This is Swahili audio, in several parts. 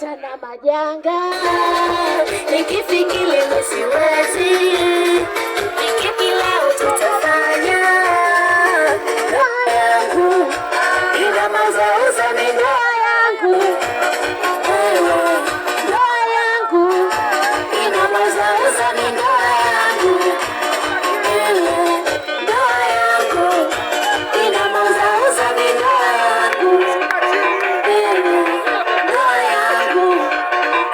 vita na majanga, nikifikiri siwezi, nikipila utafanya yangu ina mazauza mindoa yangu, ndoa yangu ina mazauza mindoa yangu, ndoa yangu ina mazauza mindoa yangu, ndoa yangu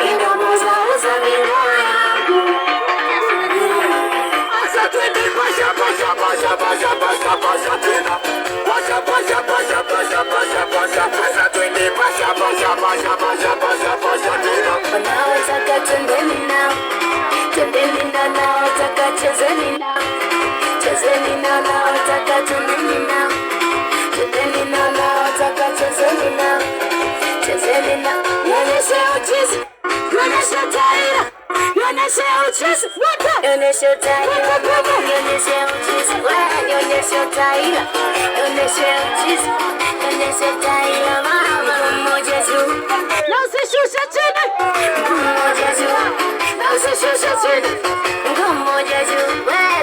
ina mazauza mindoa yangu. Asa twende pasha pasha pasha pasha pasha pasha tena, pasha pasha pasha pasha pasha pasha pasha twende pasha pasha pasha pasha pasha pasha tena. Wanaotaka twendeni nao, twendeni nao, naotaka chezeni nao, chezeni nao, naotaka twendeni nao, twendeni nao, naotaka chezeni nao, chezeni nao. Yoneshe uchizi, yoneshe taira, yoneshe uchizi, yoneshe taira, yoneshe uchizi, yoneshe taira, yoneshe uchizi, yoneshe taira, mama mmoja juu na usishushe chini, mmoja juu na usishushe chini, mmoja juu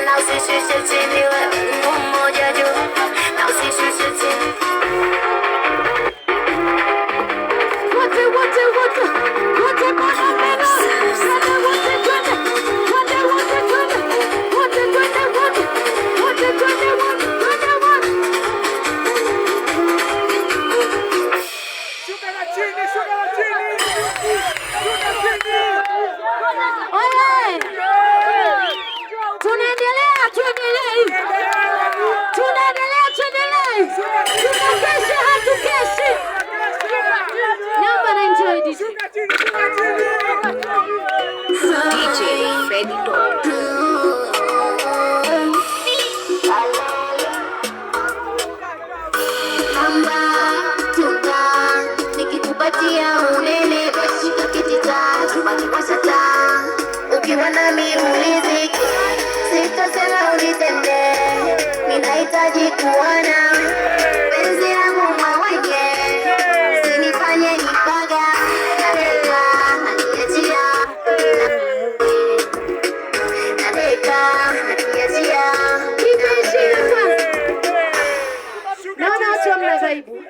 na usishushe chini, mmoja juu na usishushe chini. Wote wote wote wote bana mena, sana wote twende, wote wote twende, wote twende wote, wote twende wote, twende wote. Shuka na chini, shuka na chini, shuka chini. Oye, tunaendelea, tuendelee, tunaendelea, tuendelee, tunakesha, hatukeshi. Naomba na enjoy this. Shuka chini, shuka chini. DJ Freddy Dog. Amba, tuka, nikikupatia unene basi kakitita, tubaki kwa sata. Ukiwa nami uliziki, sitasema unitende, ninahitaji kuona penzi langu mawenge, sinifanye nipaga, nadeka, naniachia, nadeka, naniachia. Naona watu hamna vaibu.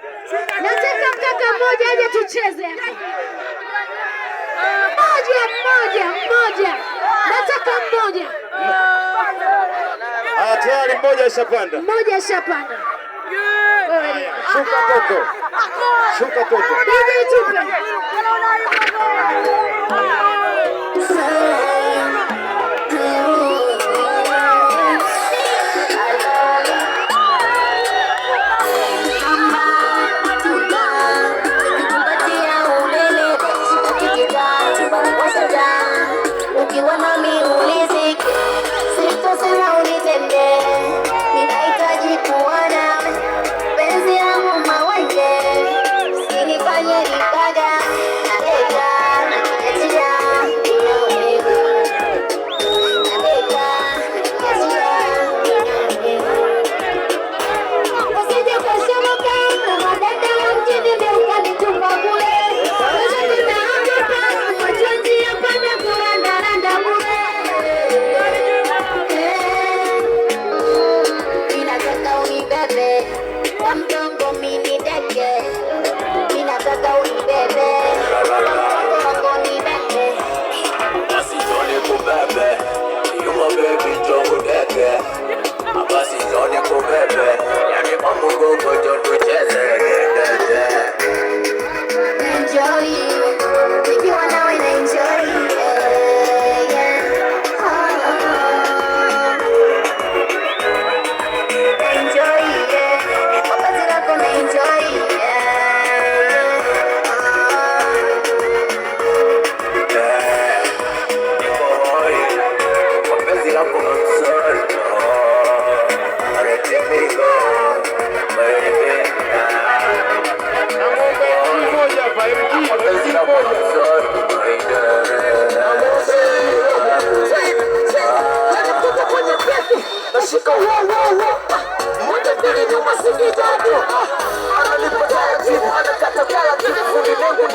Nataka mkaka mmoja aje tucheze hapa. Mmoja. Nataka mmoja. Tayari mmoja ashapanda. Mmoja ashapanda. Haya, shuka toto. Shuka toto. DJ tupe. Ukiwa nami uliziki, sitasema unitende, ninahitaji kuona penzi langu mawenge, sinifanye nipaga, nadeka, naniachia, nadeka, naniachia. Usije kusema kama madada wa mjini ndio ukanitupa kule. Baby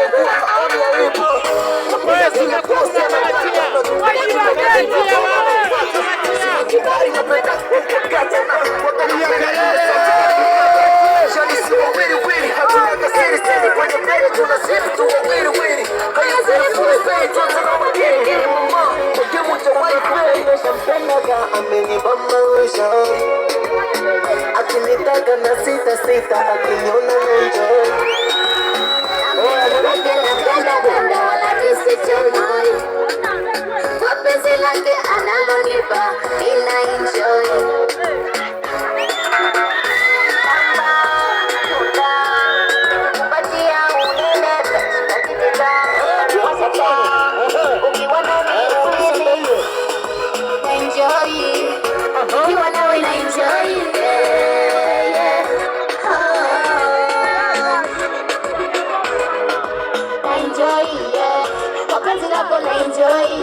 wamekuwa maoni ya wibu. Mapenzi yamekosa na hatia. Kibali napenda kukata na kuangalia kelele. Shani si wawili wili, hatuna siri siri kwenye mbele tunasiri tu wawili wili. Haya zile full pay tunataka wageni mama. Mkimu cha wifi nimeshampendaga amenibambalisha. Akinitaka na sita sita akiniona enjoy. Wapenzi lake analonipa nina enjoy. Kupatia uneneta katika ukiwa nami enjoy. Ukiwa nawe na enjoy. Enjoy, yeah. Wapenzi lako na enjoy.